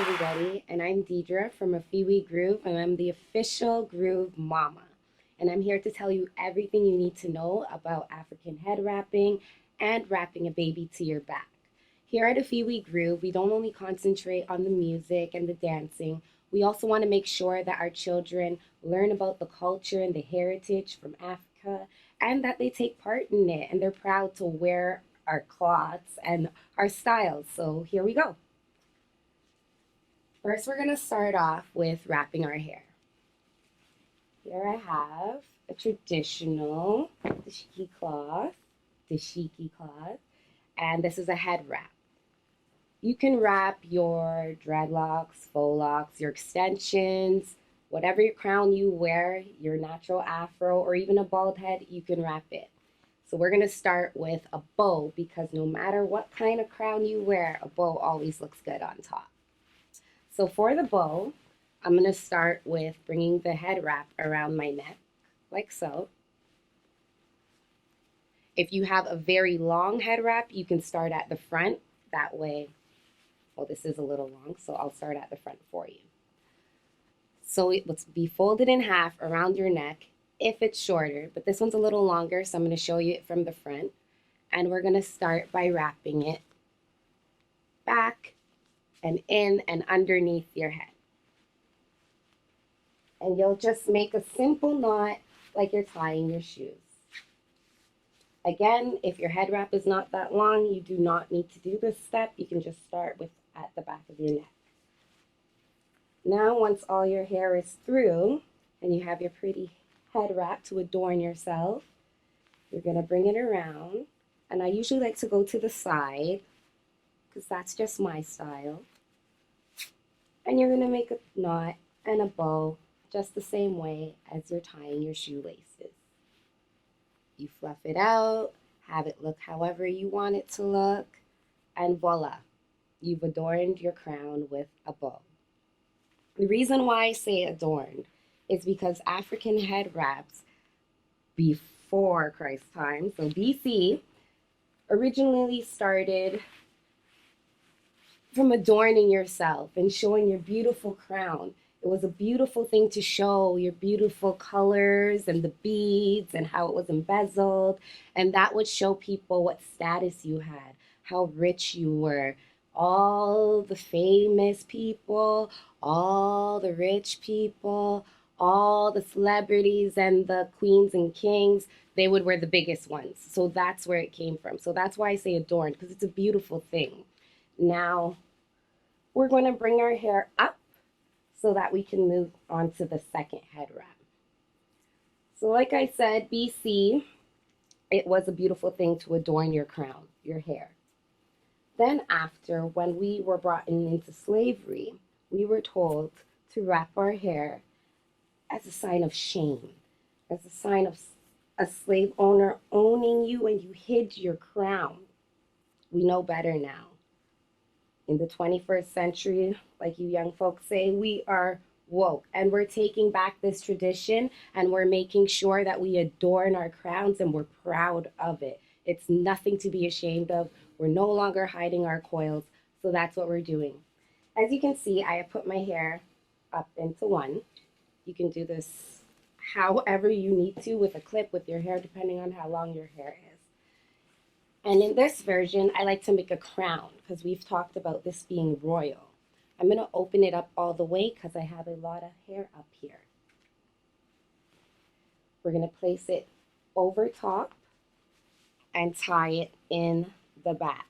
everybody, and I'm Deidre from Afiwi Groove, and I'm the official Groove Mama. And I'm here to tell you everything you need to know about African head wrapping and wrapping a baby to your back. Here at Afiwi Groove, we don't only concentrate on the music and the dancing, we also want to make sure that our children learn about the culture and the heritage from Africa and that they take part in it and they're proud to wear our cloths and our styles. So here we go. First, we're going to start off with wrapping our hair. Here I have a traditional dashiki cloth, and this is a head wrap. You can wrap your dreadlocks, faux locks, your extensions, whatever your crown you wear, your natural afro, or even a bald head, you can wrap it. So we're going to start with a bow because no matter what kind of crown you wear, a bow always looks good on top. So for the bow, I'm going to start with bringing the head wrap around my neck, like so. If you have a very long head wrap, you can start at the front. That way, well, this is a little long, so I'll start at the front for you. So let's be folded in half around your neck if it's shorter, but this one's a little longer, so I'm going to show you it from the front. And we're going to start by wrapping it back and in and underneath your head. And you'll just make a simple knot like you're tying your shoes. Again, if your head wrap is not that long, you do not need to do this step. You can just start with at the back of your neck. Now, once all your hair is through and you have your pretty head wrap to adorn yourself, you're going to bring it around. And I usually like to go to the side because that's just my style. And you're going to make a knot and a bow just the same way as you're tying your shoelaces. You fluff it out, have it look however you want it to look, and voila, you've adorned your crown with a bow. The reason why I say adorned is because African head wraps before Christ's time, so BC, originally started from adorning yourself and showing your beautiful crown. It was a beautiful thing to show your beautiful colors and the beads and how it was embezzled. And that would show people what status you had, how rich you were. All the famous people, all the rich people, all the celebrities and the queens and kings, they would wear the biggest ones. So that's where it came from. So that's why I say adorned, because it's a beautiful thing. Now, we're going to bring our hair up so that we can move on to the second head wrap. So like I said, BC, it was a beautiful thing to adorn your crown, your hair. Then after, when we were brought into slavery, we were told to wrap our hair as a sign of shame, as a sign of a slave owner owning you and you hid your crown. We know better now. In the 21st century, like you young folks say, we are woke and we're taking back this tradition and we're making sure that we adorn our crowns and we're proud of it. It's nothing to be ashamed of. We're no longer hiding our coils, so that's what we're doing. As you can see, I have put my hair up into one. You can do this however you need to with a clip with your hair, depending on how long your hair is. And in this version, I like to make a crown because we've talked about this being royal. I'm going to open it up all the way because I have a lot of hair up here. We're going to place it over top and tie it in the back.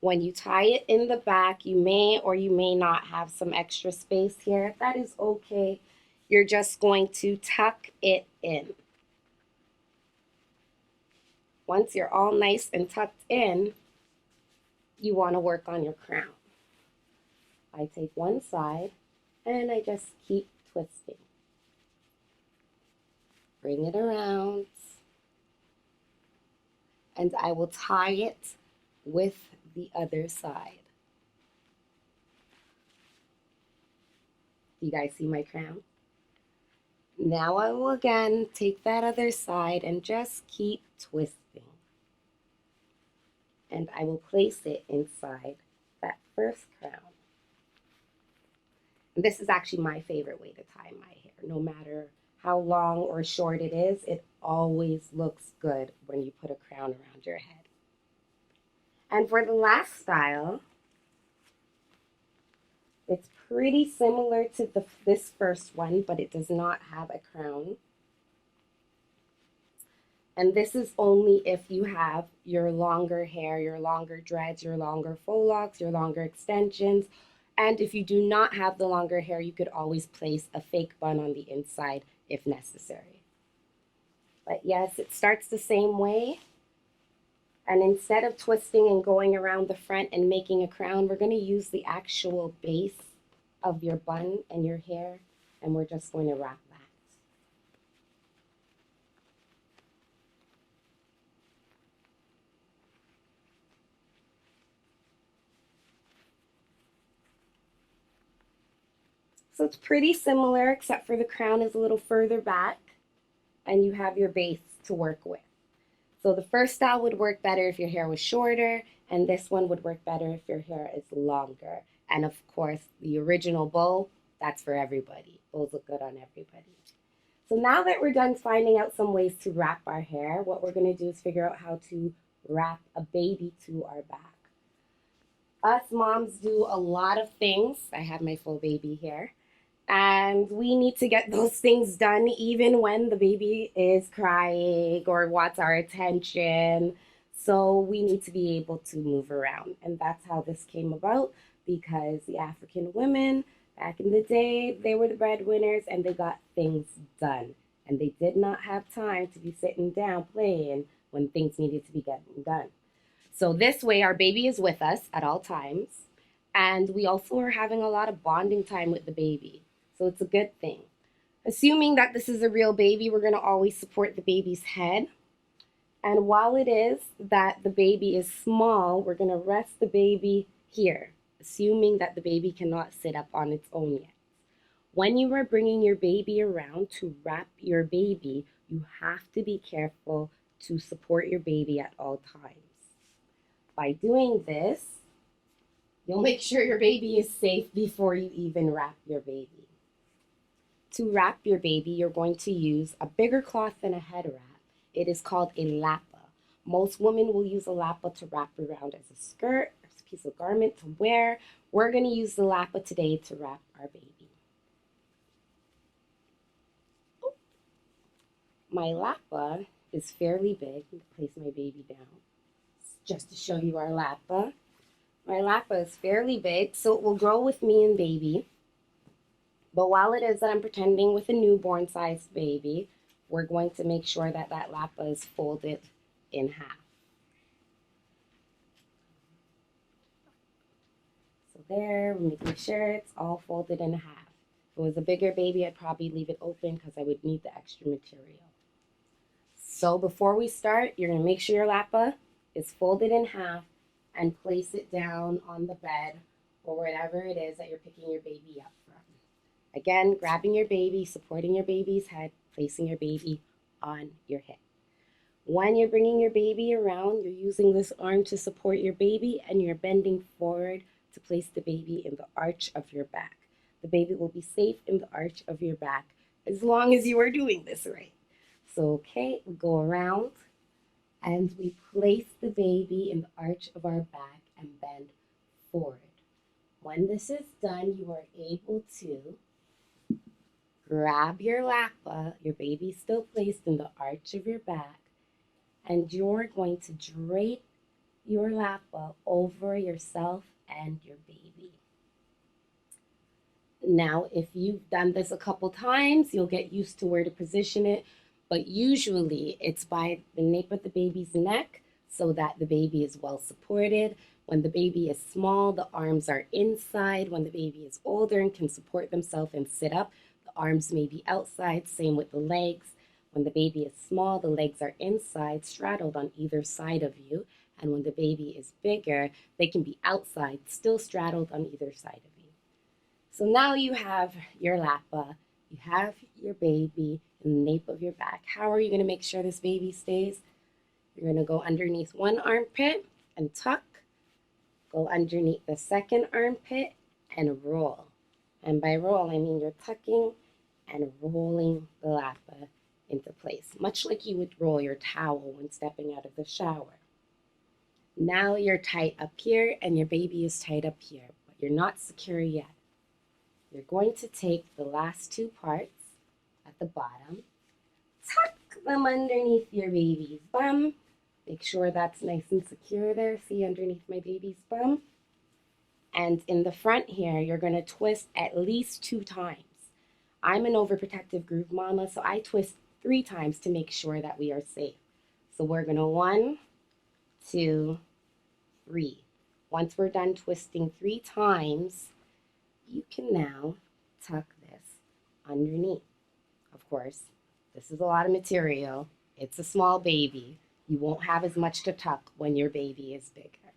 When you tie it in the back, you may or you may not have some extra space here. That is okay. You're just going to tuck it in. Once you're all nice and tucked in, you want to work on your crown. I take one side and I just keep twisting. Bring it around. And I will tie it with the other side. You guys see my crown? Now I will again take that other side and just keep twisting. and I will place it inside that first crown. And this is actually my favorite way to tie my hair. No matter how long or short it is, it always looks good when you put a crown around your head. And for the last style, it's pretty similar to this first one, but it does not have a crown. And this is only if you have your longer hair, your longer dreads, your longer faux locks, your longer extensions. And if you do not have the longer hair, you could always place a fake bun on the inside if necessary. But yes, it starts the same way. And instead of twisting and going around the front and making a crown, we're going to use the actual base of your bun and your hair, and we're just going to wrap that. So it's pretty similar, except for the crown is a little further back, and you have your base to work with. So the first style would work better if your hair was shorter, and this one would work better if your hair is longer. And of course, the original bow, that's for everybody. Bows look good on everybody. So now that we're done finding out some ways to wrap our hair, what we're going to do is figure out how to wrap a baby to our back. Us moms do a lot of things. I have my full baby here. And we need to get those things done even when the baby is crying or wants our attention. So we need to be able to move around. And that's how this came about, because the African women back in the day, they were the breadwinners and they got things done. And they did not have time to be sitting down playing when things needed to be getting done. So this way, our baby is with us at all times. And we also are having a lot of bonding time with the baby. So it's a good thing. Assuming that this is a real baby, we're going to always support the baby's head. And while it is that the baby is small, we're going to rest the baby here, assuming that the baby cannot sit up on its own yet. When you are bringing your baby around to wrap your baby, you have to be careful to support your baby at all times. By doing this, you'll make sure your baby is safe before you even wrap your baby. To wrap your baby, you're going to use a bigger cloth than a head wrap. It is called a lapa. Most women will use a lapa to wrap around as a skirt, as a piece of garment to wear. We're going to use the lapa today to wrap our baby. My lapa is fairly big. I'm going to place my baby down just to show you our lapa. My lapa is fairly big, so it will grow with me and baby. But while it is that I'm pretending with a newborn-sized baby, we're going to make sure that that lapa is folded in half. So there, we're making sure it's all folded in half. If it was a bigger baby, I'd probably leave it open because I would need the extra material. So before we start, you're going to make sure your lapa is folded in half and place it down on the bed or whatever it is that you're picking your baby up from. Again, grabbing your baby, supporting your baby's head, placing your baby on your hip. When you're bringing your baby around, you're using this arm to support your baby and you're bending forward to place the baby in the arch of your back. The baby will be safe in the arch of your back as long as you are doing this right. So, okay, we go around and we place the baby in the arch of our back and bend forward. When this is done, you are able to grab your lapa, your baby's still placed in the arch of your back, and you're going to drape your lapa over yourself and your baby. Now, if you've done this a couple times, you'll get used to where to position it, but usually it's by the nape of the baby's neck so that the baby is well supported. When the baby is small, the arms are inside. When the baby is older and can support themselves and sit up, the arms may be outside, same with the legs. When the baby is small, the legs are inside, straddled on either side of you. And when the baby is bigger, they can be outside, still straddled on either side of you. So now you have your lapa, you have your baby in the nape of your back. How are you going to make sure this baby stays? You're going to go underneath one armpit and tuck. Go underneath the second armpit and roll. And by roll, I mean you're tucking and rolling the lapa into place, much like you would roll your towel when stepping out of the shower. Now you're tight up here and your baby is tight up here, but you're not secure yet. You're going to take the last two parts at the bottom, tuck them underneath your baby's bum. Make sure that's nice and secure there. See underneath my baby's bum? And in the front here, you're going to twist at least 2 times. I'm an overprotective groove mama, so I twist 3 times to make sure that we are safe. So we're going to 1, 2, 3. Once we're done twisting 3 times, you can now tuck this underneath. Of course, this is a lot of material. It's a small baby. You won't have as much to tuck when your baby is bigger.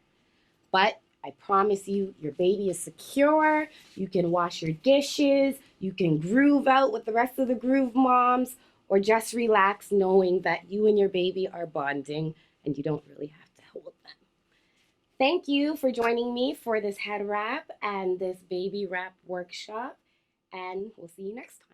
But I promise you, your baby is secure. You can wash your dishes. You can groove out with the rest of the groove moms, or just relax knowing that you and your baby are bonding and you don't really have to hold them. Thank you for joining me for this head wrap and this baby wrap workshop, and we'll see you next time.